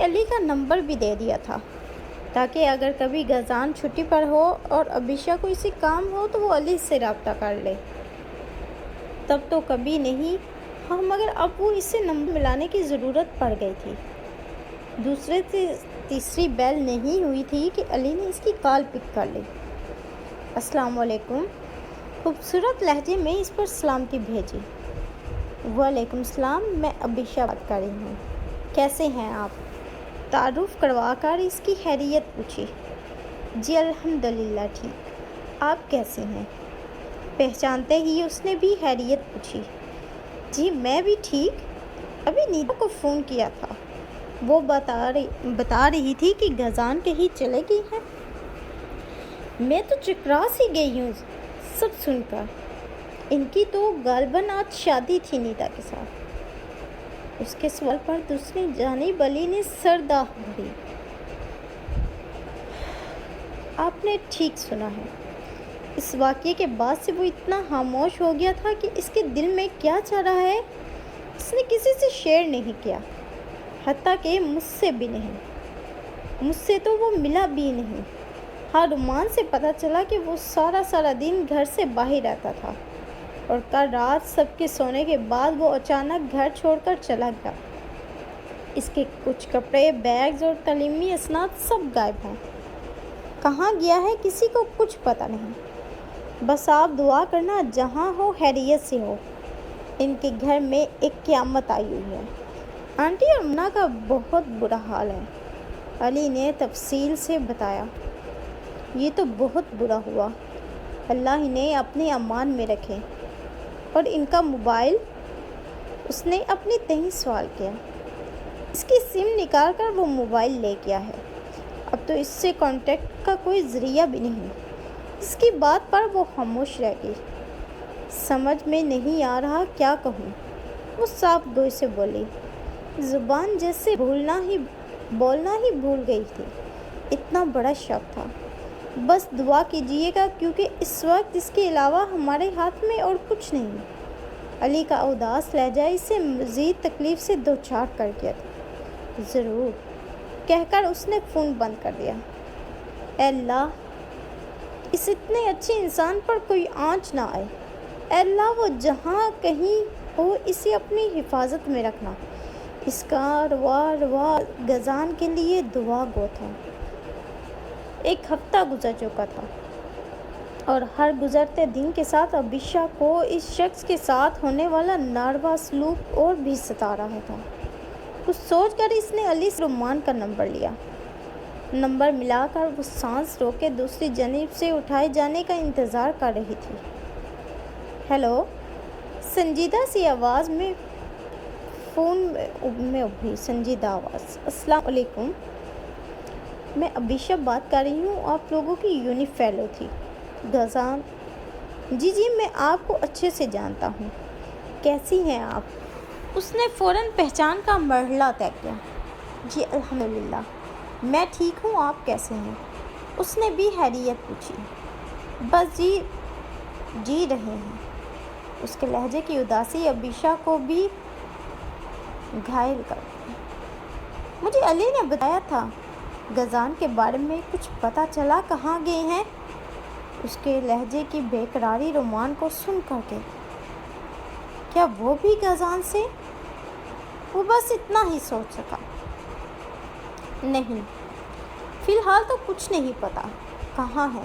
علی کا نمبر بھی دے دیا تھا تاکہ اگر کبھی غزان چھٹی پر ہو اور ابیشہ کو اسی کام ہو تو وہ علی سے رابطہ کر لے۔ تب تو کبھی نہیں، ہاں مگر اب وہ اسے نمبر ملانے کی ضرورت پڑ گئی تھی۔ دوسرے سے تیسری بیل نہیں ہوئی تھی کہ علی نے اس کی کال پک کر لی۔ السلام علیکم، خوبصورت لہجے میں اس پر سلامتی بھیجی۔ وعلیکم السلام، میں ابیشہ بات کر رہی ہوں، کیسے ہیں آپ؟ تعارف کروا کر اس کی خیریت پوچھی۔ جی الحمدللہ ٹھیک، آپ کیسے ہیں؟ پہچانتے ہی اس نے بھی خیریت پوچھی۔ جی میں بھی ٹھیک، ابھی نیتا کو فون کیا تھا، وہ بتا رہی تھی کہ غزان کہیں چلے گئی ہے۔ میں تو چکرا سی گئی ہوں سب سن کر۔ ان کی تو غالباً آج شادی تھی نیتا کے ساتھ۔ اس کے سوال پر دوسری جانب علی نے سر داغ بھری۔ آپ نے ٹھیک سنا ہے۔ اس واقعے کے بعد سے وہ اتنا خاموش ہو گیا تھا کہ اس کے دل میں کیا چل رہا ہے اس نے کسی سے شیئر نہیں کیا، حتیٰ کہ مجھ سے بھی نہیں۔ مجھ سے تو وہ ملا بھی نہیں۔ ہاں رومان سے پتہ چلا کہ وہ سارا دن گھر سے باہر رہتا تھا اور کل رات سب کے سونے کے بعد وہ اچانک گھر چھوڑ کر چلا گیا۔ اس کے کچھ کپڑے، بیگز اور تعلیمی اسناد سب غائب ہیں۔ کہاں گیا ہے کسی کو کچھ پتہ نہیں۔ بس آپ دعا کرنا جہاں ہو خیریت سے ہو۔ ان کے گھر میں ایک قیامت آئی ہوئی ہے۔ آنٹی اور منا کا بہت برا حال ہے، علی نے تفصیل سے بتایا۔ یہ تو بہت برا ہوا، اللہ انہیں اپنے امان میں رکھے۔ اور ان کا موبائل؟ اس نے اپنی تہیں سوال کیا۔ اس کی سم نکال کر وہ موبائل لے گیا ہے، اب تو اس سے کانٹیکٹ کا کوئی ذریعہ بھی نہیں۔ اس کی بات پر وہ خاموش رہ گئی۔ سمجھ میں نہیں آ رہا کیا کہوں، وہ صاف گوئی سے بولی۔ زبان جیسے بولنا ہی بھول گئی تھی، اتنا بڑا شوق تھا۔ بس دعا کیجیے گا کیونکہ اس وقت اس کے علاوہ ہمارے ہاتھ میں اور کچھ نہیں۔ علی کا اداس لہجہ اسے مزید تکلیف سے دوچار کر گیا تھا۔ ضرور، کہہ کر اس نے فون بند کر دیا۔ اے اللہ، اس اتنے اچھے انسان پر کوئی آنچ نہ آئے۔ اے اللہ، وہ جہاں کہیں ہو اسے اپنی حفاظت میں رکھنا۔ اس کا روا غزان کے لیے دعا گو تھا۔ ایک ہفتہ گزر چکا تھا اور ہر گزرتے دن کے ساتھ ابیشہ کو اس شخص کے ساتھ ہونے والا ناروا سلوک اور بھی ستا رہا تھا۔ کچھ سوچ کر اس نے علی سے رومان کا نمبر لیا۔ نمبر ملا کر وہ سانس روکے دوسری جانب سے اٹھائے جانے کا انتظار کر رہی تھی۔ ہیلو، سنجیدہ سی آواز میں فون میں ابھری سنجیدہ آواز۔ السلام علیکم، میں ابیشہ بات کر رہی ہوں، آپ لوگوں کی یونٹ فیلو تھی۔ غزان؟ جی میں آپ کو اچھے سے جانتا ہوں، کیسی ہیں آپ؟ اس نے فوراً پہچان کا مرحلہ طے کیا۔ جی الحمدللہ، میں ٹھیک ہوں، آپ کیسے ہیں؟ اس نے بھی خیریت پوچھی۔ بس جی رہے ہیں۔ اس کے لہجے کی اداسی ابیشہ کو بھی گھائل کر دی۔ مجھے علی نے بتایا تھا غزان کے بارے میں کچھ پتہ چلا، کہاں گئے ہیں؟ اس کے لہجے کی بے قراری رومان کو سن کر کے۔ کیا وہ بھی غزان سے؟ وہ بس اتنا ہی سوچ سکا۔ نہیں، فی الحال تو کچھ نہیں پتا کہاں ہے۔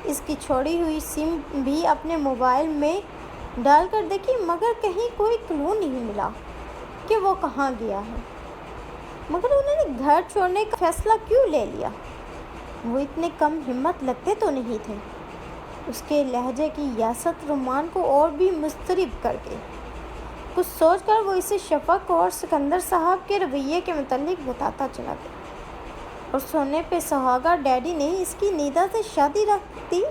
اس کی چھوڑی ہوئی سم بھی اپنے موبائل میں ڈال کر دیکھی مگر کہیں کوئی کلو نہیں ملا کہ وہ کہاں گیا ہے۔ مگر انہوں نے گھر چھوڑنے کا فیصلہ کیوں لے لیا؟ وہ اتنے کم ہمت لگتے تو نہیں تھے۔ اس کے لہجے کی یاست رومان کو اور بھی مضطرب کر گئی۔ کچھ سوچ کر وہ اسے شفق اور سکندر صاحب کے رویے کے متعلق بتاتا چلا گیا۔ اور سونے پہ سہاگا ڈیڈی نے اس کی نیتا سے شادی رکھ دی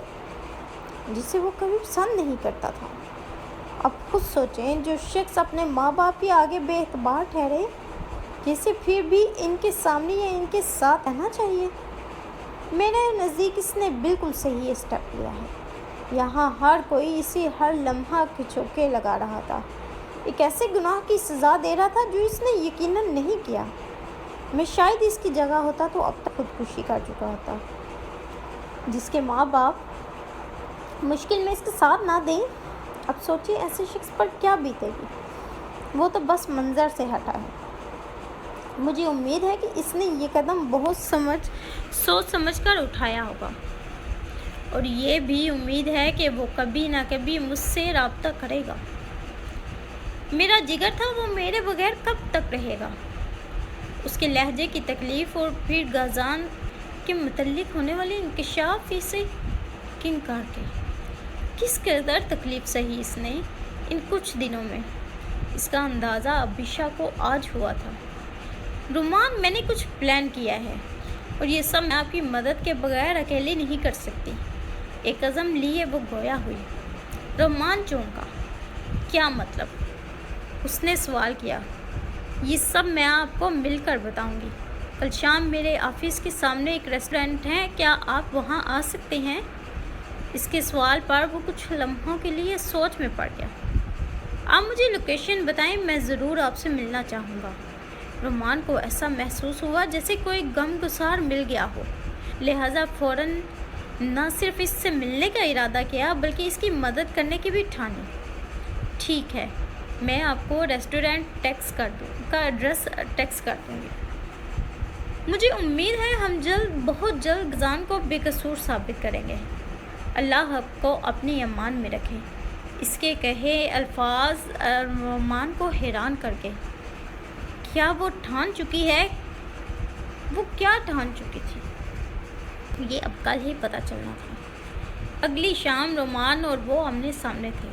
جسے وہ کبھی پسند نہیں کرتا تھا۔ اب خود سوچیں، جو شخص اپنے ماں باپ کے آگے بے اعتبار ٹھہرے، جسے پھر بھی ان کے سامنے یا ان کے ساتھ رہنا چاہیے۔ میرے نزدیک اس نے بالکل صحیح اسٹیپ لیا ہے۔ یہاں ہر کوئی اسے ہر لمحہ کھچوکے لگا رہا تھا، ایک ایسے گناہ کی سزا دے رہا تھا جو اس نے یقیناً نہیں کیا۔ میں شاید اس کی جگہ ہوتا تو اب تک خودکشی کر چکا ہوتا۔ جس کے ماں باپ مشکل میں اس کے ساتھ نہ دیں، اب سوچیے ایسے شخص پر کیا بیتے گی۔ وہ تو بس منظر سے ہٹا ہے۔ مجھے امید ہے کہ اس نے یہ قدم بہت سوچ سمجھ کر اٹھایا ہوگا، اور یہ بھی امید ہے کہ وہ کبھی نہ کبھی مجھ سے رابطہ کرے گا۔ میرا جگر تھا، وہ میرے بغیر کب تک رہے گا؟ اس کے لہجے کی تکلیف اور پھر غازان کے متعلق ہونے والی انکشاف سے کنکار کے کس قدر تکلیف سہی اس نے ان کچھ دنوں میں، اس کا اندازہ ابیشا کو آج ہوا تھا۔ رومان، میں نے کچھ پلان کیا ہے، اور یہ سب میں آپ کی مدد کے بغیر اکیلے نہیں کر سکتی۔ ایک عزم لیے وہ گویا ہوئی۔ رومان چونکا۔ کیا مطلب؟ اس نے سوال کیا۔ یہ سب میں آپ کو مل کر بتاؤں گی۔ کل شام میرے آفس کے سامنے ایک ریسٹورینٹ ہے، کیا آپ وہاں آ سکتے ہیں؟ اس کے سوال پر وہ کچھ لمحوں کے لیے سوچ میں پڑ گیا۔ آپ مجھے لوکیشن بتائیں، میں ضرور آپ سے ملنا چاہوں گا۔ رومان کو ایسا محسوس ہوا جیسے کوئی غم گسار مل گیا ہو، لہٰذا فوراً نہ صرف اس سے ملنے کا ارادہ کیا بلکہ اس کی مدد کرنے کی بھی ٹھانی۔ ٹھیک ہے، میں آپ کو ریسٹورینٹ کا ایڈریس ٹیکسٹ کر دوں گی۔ مجھے امید ہے ہم بہت جلد غازان کو بے قصور ثابت کریں گے۔ اللہ آپ کو اپنی امان میں رکھے۔ اس کے کہے الفاظ رومان کو حیران کر کے کیا وہ ٹھان چکی ہے؟ وہ کیا ٹھان چکی تھی؟ یہ اب کل ہی پتہ چلنا تھا۔ اگلی شام رومان اور وہ آمنے سامنے تھے۔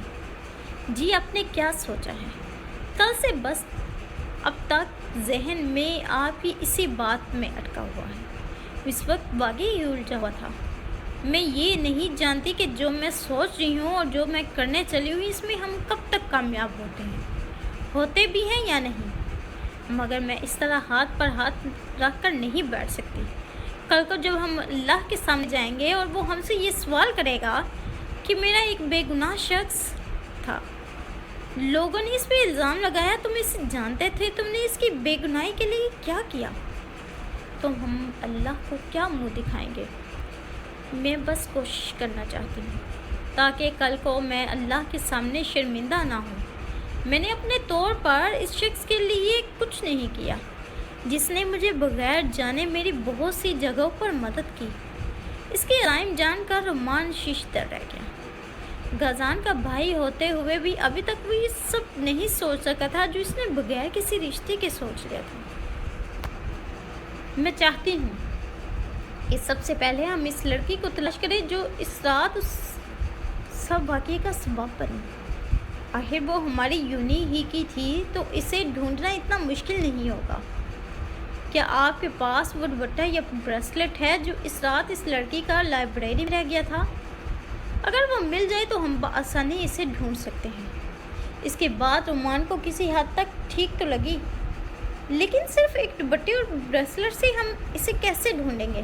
جی، آپ نے کیا سوچا ہے؟ کل سے بس اب تک ذہن میں آپ کی اسی بات میں اٹکا ہوا ہے۔ اس وقت واقعی الجھا ہوا تھا۔ میں یہ نہیں جانتی کہ جو میں سوچ رہی ہوں اور جو میں کرنے چلی ہوں، اس میں ہم کب تک کامیاب ہوتے بھی ہیں یا نہیں، مگر میں اس طرح ہاتھ پر ہاتھ رکھ کر نہیں بیٹھ سکتی۔ کل کو جب ہم اللہ کے سامنے جائیں گے اور وہ ہم سے یہ سوال کرے گا کہ میرا ایک بے گناہ شخص تھا، لوگوں نے اس پہ الزام لگایا، تم اسے جانتے تھے، تم نے اس کی بے گناہی کے لیے کیا کیا، تو ہم اللہ کو کیا منہ دکھائیں گے؟ میں بس کوشش کرنا چاہتی ہوں تاکہ کل کو میں اللہ کے سامنے شرمندہ نہ ہوں۔ میں نے اپنے طور پر اس شخص کے لیے کچھ نہیں کیا جس نے مجھے بغیر جانے میری بہت سی جگہوں پر مدد کی۔ اس کے عزائم جان کر رومان ششدر رہ گیا۔ غازان کا بھائی ہوتے ہوئے بھی ابھی تک وہ یہ سب نہیں سوچ سکا تھا جو اس نے بغیر کسی رشتے کے سوچ لیا تھا۔ میں چاہتی ہوں کہ سب سے پہلے ہم اس لڑکی کو تلاش کریں جو اس رات اس سب واقعے کا سبب بنی۔ آخر وہ ہماری یونی ہی کی تھی، تو اسے ڈھونڈنا اتنا مشکل نہیں ہوگا۔ کیا آپ کے پاس وہ دوپٹہ یا بریسلٹ ہے جو اس رات اس لڑکی کا لائبریری میں رہ گیا تھا؟ اگر وہ مل جائے تو ہم بآسانی اسے ڈھونڈ سکتے ہیں۔ اس کے بعد رومان کو کسی حد تک ٹھیک تو لگی، لیکن صرف ایک دوپٹے اور بریسلٹ سے ہم اسے کیسے ڈھونڈیں گے؟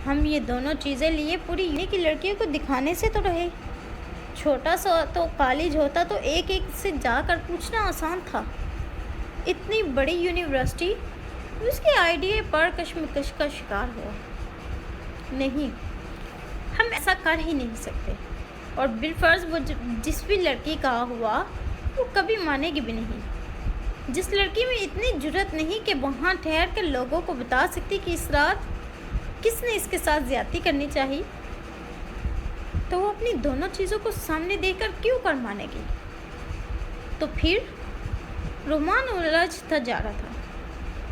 ہم یہ دونوں چیزیں لیے پوری یونی کی لڑکیوں کو دکھانے سے تو رہے۔ چھوٹا سا تو کالج ہوتا تو ایک سے جا کر پوچھنا آسان تھا۔ اتنی بڑی یونیورسٹی اس کے آئیڈیا پر کشمکش کا شکار ہوا۔ نہیں، ہم ایسا کر ہی نہیں سکتے، اور بالفرض وہ جس بھی لڑکی کا ہوا وہ کبھی مانے گی بھی نہیں۔ جس لڑکی میں اتنی جرأت نہیں کہ وہاں ٹھہر کر لوگوں کو بتا سکتی کہ اس رات کس نے اس کے ساتھ زیادتی کرنی چاہی، تو وہ اپنی دونوں چیزوں کو سامنے دیکھ کر کیوں کر مانے گی؟ تو پھر رومان الجھتا جا رہا تھا۔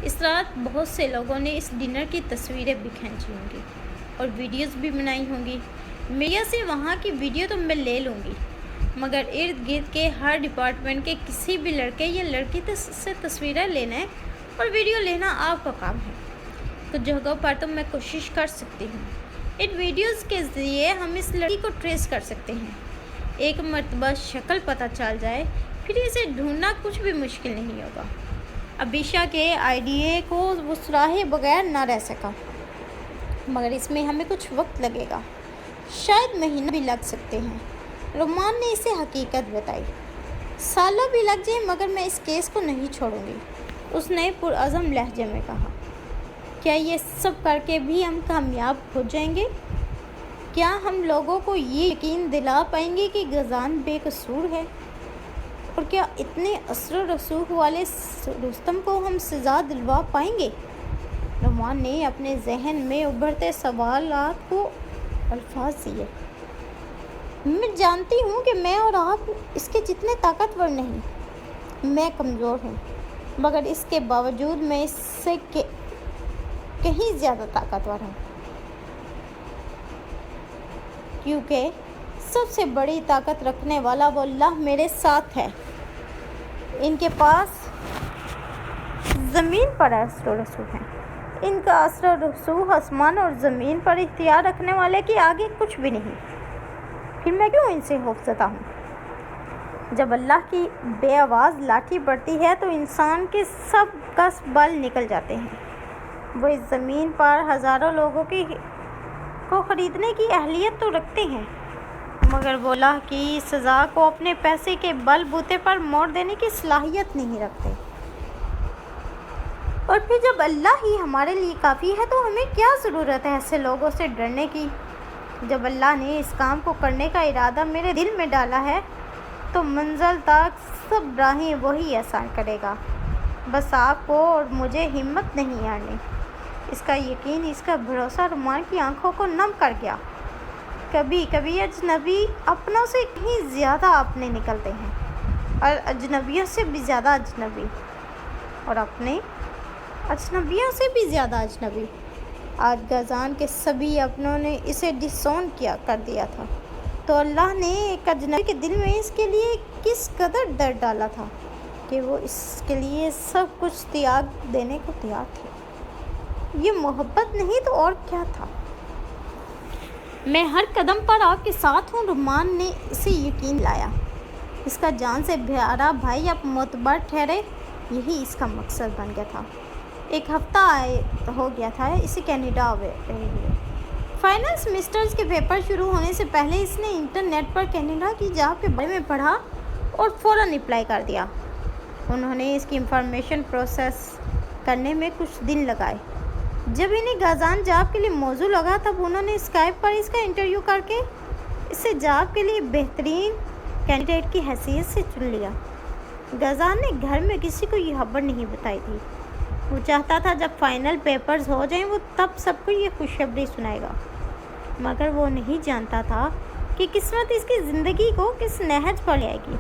اس رات بہت سے لوگوں نے اس ڈنر کی تصویریں بھی کھینچی ہوں گی اور ویڈیوز بھی بنائی ہوں گی۔ میڈیا سے وہاں کی ویڈیو تو میں لے لوں گی، مگر ارد گرد کے ہر ڈپارٹمنٹ کے کسی بھی لڑکے یا لڑکی سے تصویریں لینے اور ویڈیو لینا آپ کا کام ہے۔ کچھ جگہوں پر تو میں کوشش کر سکتی ہوں۔ ان ویڈیوز کے ذریعے ہم اس لڑکی کو ٹریس کر سکتے ہیں۔ ایک مرتبہ شکل پتہ چل جائے پھر اسے ڈھونڈنا کچھ بھی مشکل نہیں ہوگا۔ ابیشا کے آئیڈیا کو وہ سراہے بغیر نہ رہ سکا، مگر اس میں ہمیں کچھ وقت لگے گا، شاید مہینہ بھی لگ سکتے ہیں۔ رومان نے اسے حقیقت بتائی۔ سالوں بھی لگ جائیں مگر میں اس کیس کو نہیں چھوڑوں گی، اس نے پرعزم لہجے میں کہا۔ کیا یہ سب کر کے بھی ہم کامیاب ہو جائیں گے؟ کیا ہم لوگوں کو یہ یقین دلا پائیں گے کہ غزان بے قصور ہے؟ اور کیا اتنے اثر و رسوخ والے رستم کو ہم سزا دلوا پائیں گے؟ نعمان نے اپنے ذہن میں ابھرتے سوالات کو الفاظ دیے۔ میں جانتی ہوں کہ میں اور آپ اس کے جتنے طاقتور نہیں، میں کمزور ہوں، مگر اس کے باوجود میں اس سے کہیں زیادہ طاقتور ہوں، کیونکہ سب سے بڑی طاقت رکھنے والا وہ اللہ میرے ساتھ ہے۔ ان کے پاس زمین پر اثر و رسوخ ہے، ان کا اثر و رسوخ آسمان اور زمین پر اختیار رکھنے والے کے آگے کچھ بھی نہیں، پھر میں کیوں ان سے خوفزدہ ہوں؟ جب اللہ کی بے آواز لاٹھی پڑتی ہے تو انسان کے سب کس بل نکل جاتے ہیں۔ وہ اس زمین پر ہزاروں لوگوں کو خریدنے کی اہلیت تو رکھتے ہیں، مگر وہ اللہ کی سزا کو اپنے پیسے کے بل بوتے پر موڑ دینے کی صلاحیت نہیں رکھتے۔ اور پھر جب اللہ ہی ہمارے لیے کافی ہے تو ہمیں کیا ضرورت ہے ایسے لوگوں سے ڈرنے کی؟ جب اللہ نے اس کام کو کرنے کا ارادہ میرے دل میں ڈالا ہے تو منزل تک سب راہیں وہی آسان کرے گا۔ بس آپ کو اور مجھے ہمت نہیں ہارنی۔ اس کا یقین، اس کا بھروسہ نعمان کی آنکھوں کو نم کر گیا۔ کبھی کبھی اجنبی اپنوں سے کہیں زیادہ اپنے نکلتے ہیں، اور اجنبیوں سے بھی زیادہ اجنبی، اور اپنے اجنبیوں سے بھی زیادہ اجنبی۔ آج غزان کے سبھی اپنوں نے اسے ڈسون کر دیا تھا، تو اللہ نے ایک اجنبی کے دل میں اس کے لیے کس قدر درد ڈالا تھا کہ وہ اس کے لیے سب کچھ تیاگ دینے کو تیار تھے۔ یہ محبت نہیں تو اور کیا تھا؟ میں ہر قدم پر آپ کے ساتھ ہوں، نعمان نے اسے یقین لایا۔ اس کا جان سے پیارا بھائی اب معتبر ٹھہرے، یہی اس کا مقصد بن گیا تھا۔ ایک ہفتہ ہو گیا تھا اسے کینیڈا رہے ہوئے۔ فائنل سیمسٹرز کے پیپر شروع ہونے سے پہلے اس نے انٹرنیٹ پر کینیڈا کی جاب کے بارے میں پڑھا اور فوراً اپلائی کر دیا۔ انہوں نے اس کی انفارمیشن پروسیس کرنے میں کچھ دن لگائے۔ جب انہیں غزان جاب کے لیے موزوں لگا تب انہوں نے اسکائپ پر اس کا انٹرویو کر کے اسے جاب کے لیے بہترین کینڈیڈیٹ کی حیثیت سے چن لیا۔ غزان نے گھر میں کسی کو یہ خبر نہیں بتائی تھی۔ وہ چاہتا تھا جب فائنل پیپرز ہو جائیں وہ تب سب کو یہ خوشخبری سنائے گا، مگر وہ نہیں جانتا تھا کہ قسمت اس کی زندگی کو کس نہج پر لے آئے گی۔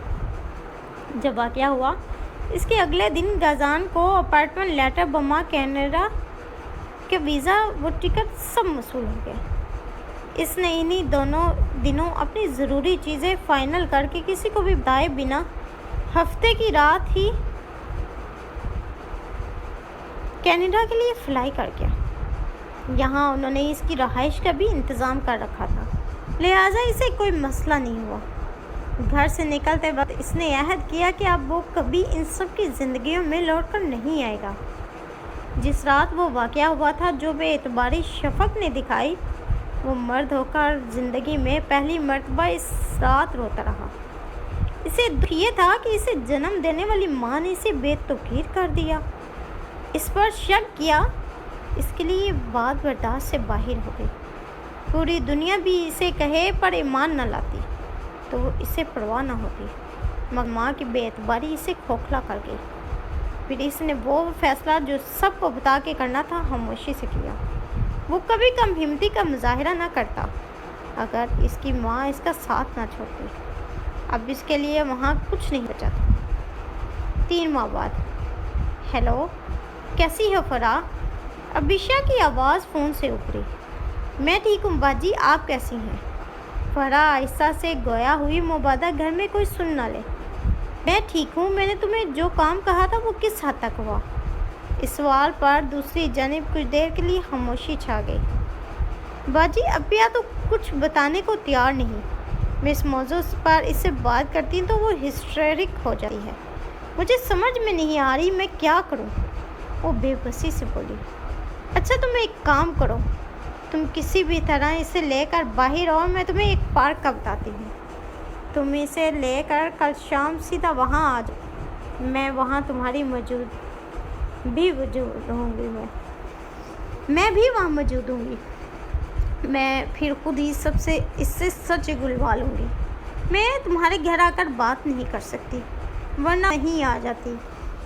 جب واقعہ ہوا، اس کے اگلے دن غزان کو اپارٹمنٹ لیٹر بما کینیڈا کے ویزا و ٹکٹ سب موصول ہو گئے۔ اس نے انہی دنوں اپنی ضروری چیزیں فائنل کر کے کسی کو بھی بتائے بنا ہفتے کی رات ہی کینیڈا کے لیے فلائی کر گیا۔ یہاں انہوں نے اس کی رہائش کا بھی انتظام کر رکھا تھا، لہٰذا اسے کوئی مسئلہ نہیں ہوا۔ گھر سے نکلتے وقت اس نے عہد کیا کہ اب وہ کبھی ان سب کی زندگیوں میں لوٹ کر نہیں آئے گا۔ جس رات وہ واقعہ ہوا تھا، جو بے اعتباری شفق نے دکھائی، وہ مرد ہو کر زندگی میں پہلی مرتبہ اس رات روتا رہا۔ اسے دکھ یہ تھا کہ اسے جنم دینے والی ماں نے اسے بے توقیر کر دیا، اس پر شک کیا۔ اس کے لیے یہ بات برداشت سے باہر ہو گئی۔ پوری دنیا بھی اسے کہے پر ایمان نہ لاتی تو وہ اسے پرواہ نہ ہوتی، مگر ماں کی بے اعتباری اسے کھوکھلا کر گئی۔ پھر اس نے وہ فیصلہ جو سب کو بتا کے کرنا تھا خاموشی سے کیا۔ وہ کبھی کم ہمتی کا مظاہرہ نہ کرتا اگر اس کی ماں اس کا ساتھ نہ چھوڑتی۔ اب اس کے لیے وہاں کچھ نہیں بچا تھا۔ 3 ماہ بعد۔ ہیلو، کیسی ہو فرا؟ ابیشا کی آواز فون سے ابھری۔ میں ٹھیک ہوں باجی، آپ کیسی ہیں؟ فرا آہستہ سے گویا ہوئی مبادہ گھر میں کوئی سن نہ لے۔ میں ٹھیک ہوں، میں نے تمہیں جو کام کہا تھا وہ کس حد تک ہوا؟ اس سوال پر دوسری جانب کچھ دیر کے لیے خاموشی چھا گئی۔ باجی ابیا تو کچھ بتانے کو تیار نہیں۔ میں اس موضوع پر اس سے بات کرتی ہوں تو وہ ہسٹیرک ہو جاتی ہے۔ مجھے سمجھ میں نہیں آ رہی میں کیا کروں، وہ بے بسی سے بولی۔ اچھا تم ایک کام کرو، تم کسی بھی طرح اسے لے کر باہر آؤ، میں تمہیں ایک پارک کا بتاتی ہوں۔ تم اسے لے کر کل شام سیدھا وہاں آ جاؤ، میں وہاں تمہاری موجود ہوں گی۔ میں بھی وہاں موجود ہوں گی۔ میں پھر خود ہی اس سے سچ گلوا لوں گی۔ میں تمہارے گھر آ کر بات نہیں کر سکتی، ورنہ نہیں آ جاتی۔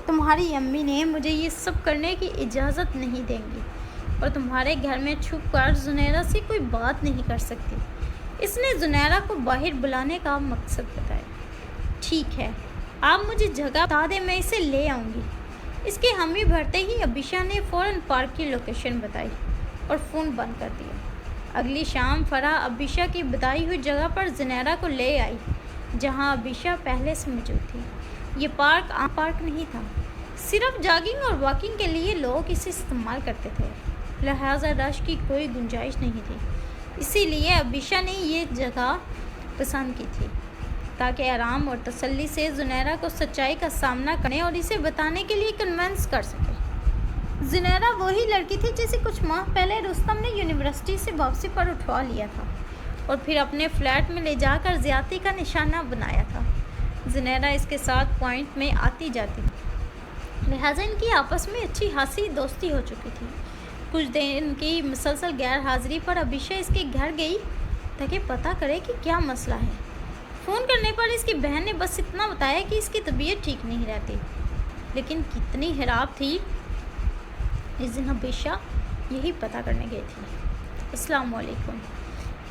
تمہاری امی نے مجھے یہ سب کرنے کی اجازت نہیں دیں گی، اور تمہارے گھر میں چھپ کر زنیرہ سے کوئی بات نہیں کر سکتی۔ اس نے زنیرہ کو باہر بلانے کا مقصد بتایا۔ ٹھیک ہے، آپ مجھے جگہ بتا دیں، میں اسے لے آؤں گی۔ اس کے حامی بھرتے ہی ابیشا نے فوراً پارک کی لوکیشن بتائی اور فون بند کر دیا۔ اگلی شام فرح ابیشا کی بتائی ہوئی جگہ پر زنیرہ کو لے آئی، جہاں ابیشا پہلے سے موجود تھی۔ یہ پارک عام پارک نہیں تھا، صرف جاگنگ اور واکنگ کے لیے لوگ اسے استعمال کرتے تھے، لہٰذا رش کی کوئی گنجائش نہیں تھی۔ اسی لیے ابیشا نے یہ جگہ پسند کی تھی، تاکہ آرام اور تسلی سے زنیرہ کو سچائی کا سامنا کرنے اور اسے بتانے کے لیے کنونس کر سکے۔ زنیرہ وہی لڑکی تھی جسے کچھ ماہ پہلے رستم نے یونیورسٹی سے واپسی پر اٹھوا لیا تھا اور پھر اپنے فلیٹ میں لے جا کر زیادتی کا نشانہ بنایا تھا۔ زنیرہ اس کے ساتھ پوائنٹ میں آتی جاتی تھی، لہٰذا ان کی آپس میں اچھی خاصی دوستی ہو چکی تھی۔ کچھ دن کی مسلسل غیر حاضری پر ابیشا اس کے گھر گئی تاکہ پتہ کرے کہ کیا مسئلہ ہے۔ فون کرنے پر اس کی بہن نے بس اتنا بتایا کہ اس کی طبیعت ٹھیک نہیں رہتی، لیکن کتنی خراب تھی اس دن ابیشا یہی پتہ کرنے گئی تھی۔ السلام علیکم،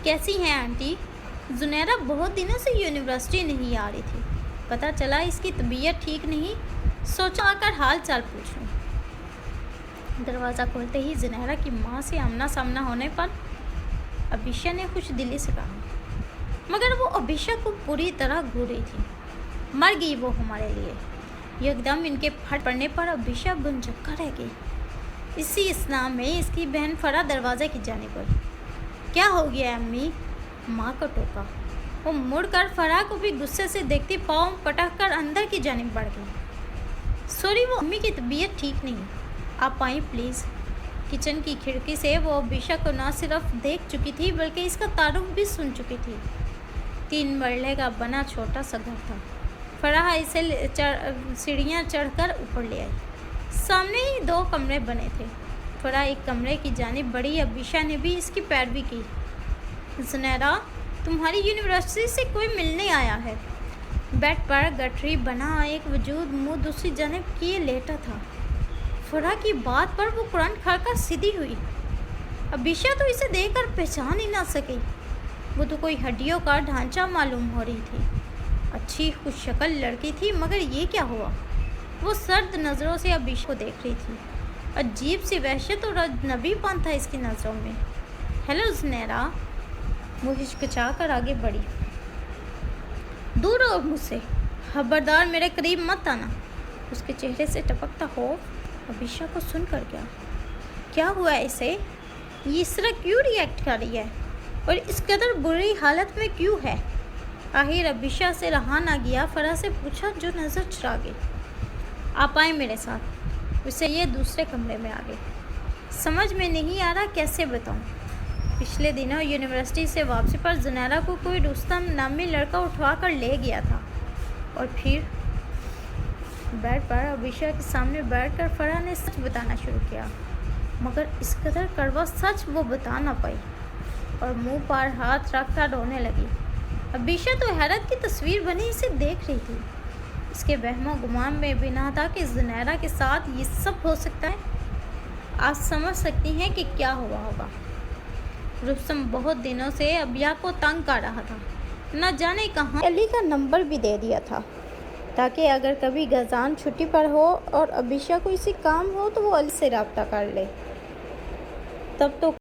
کیسی ہیں آنٹی؟ زنیرہ بہت دنوں سے یونیورسٹی نہیں آ رہی تھی، پتہ چلا اس کی طبیعت ٹھیک نہیں، سوچا آ کر حال چال پوچھوں۔ دروازہ کھولتے ہی زنیرہ کی ماں سے آمنا سامنا ہونے پر ابیشا نے خوش دلی سے کہا، مگر وہ ابیشا کو پوری طرح گھور رہی تھی۔ مر گئی وہ ہمارے لیے۔ یکدم ان کے پھٹ پڑنے پر ابیشا بنجھکا رہ گئی۔ اسی اثناء میں اس کی بہن فرح دروازے کی جانب بڑھی۔ کیا ہو گیا امی؟ ماں کو ٹوکا۔ وہ مڑ کر فرح کو بھی غصے سے دیکھتی پاؤں پٹک کر اندر کی جانب بڑھ گئی۔ سوری، وہ امی کی طبیعت ٹھیک نہیں، آپ آئیں پلیز۔ کچن کی کھڑکی سے وہ ابیشا کو نہ صرف دیکھ چکی تھی بلکہ اس کا تعارف بھی سن چکی تھی۔ 3 مرلے کا بنا چھوٹا سا گھر تھا۔ فرح اسے سیڑھیاں چڑھ کر اوپر لے آئی۔ سامنے ہی 2 کمرے بنے تھے۔ فرح ایک کمرے کی جانب بڑھی، ابیشا نے بھی اس کی پیروی کی۔ زنیرہ، تمہاری یونیورسٹی سے کوئی ملنے آیا ہے۔ بیڈ پر گٹھری بنا ایک وجود منہ دوسری جانب کیے لیٹا تھا۔ فرح کی بات پر وہ قرآن کھا کر سیدھی ہوئی۔ ابیشا تو اسے دیکھ کر پہچان ہی نہ سکی، وہ تو کوئی ہڈیوں کا ڈھانچہ معلوم ہو رہی تھی۔ اچھی خوش شکل لڑکی تھی، مگر یہ کیا ہوا؟ وہ سرد نظروں سے ابیشا کو دیکھ رہی تھی۔ عجیب سی وحشت اور اجنبی پن تھا اس کی نظروں میں۔ ہیلو زنیرہ، وہ ہچکچا کر آگے بڑھی۔ دور رہو مجھ سے، خبردار میرے قریب مت آنا۔ اس کے چہرے سے ٹپکتا خوف ابیشا کو سن کر گیا۔ کیا ہوا اسے؟ یہ اس طرح کیوں ریئیکٹ کر رہی ہے اور اس قدر بری حالت میں کیوں ہے؟ آخر ابیشا سے رہا نہ گیا، فرح سے پوچھا جو نظر چرا گئی۔ آپ آئیں میرے ساتھ۔ اسے یہ دوسرے کمرے میں آ گئی۔ سمجھ میں نہیں آ رہا کیسے بتاؤں۔ پچھلے دنوں یونیورسٹی سے واپسی پر زنیرہ کو کوئی رستم نامی لڑکا اٹھوا کر لے گیا تھا، اور پھر بیڈ پر ابیشا کے سامنے بیٹھ کر فرح نے سچ بتانا شروع کیا، مگر اس قدر کڑوا سچ وہ بتا نہ پائی اور منہ پر ہاتھ رکھ کر رونے لگی۔ ابیشا تو حیرت کی تصویر بنی اسے دیکھ رہی تھی۔ اس کے وہم و گمان میں بھی نہ تھا کہ زنیرہ کے ساتھ یہ سب ہو سکتا ہے۔ آپ سمجھ سکتی ہیں کہ کیا ہوا ہوگا۔ رستم بہت دنوں سے ابیا کو تنگ کر رہا تھا، نہ جانے کہاں علی کا نمبر بھی دے دیا تھا، تاکہ اگر کبھی غزان چھٹی پر ہو اور ابیشا کو اسی کام ہو تو وہ علی سے رابطہ کر لے۔ تب تو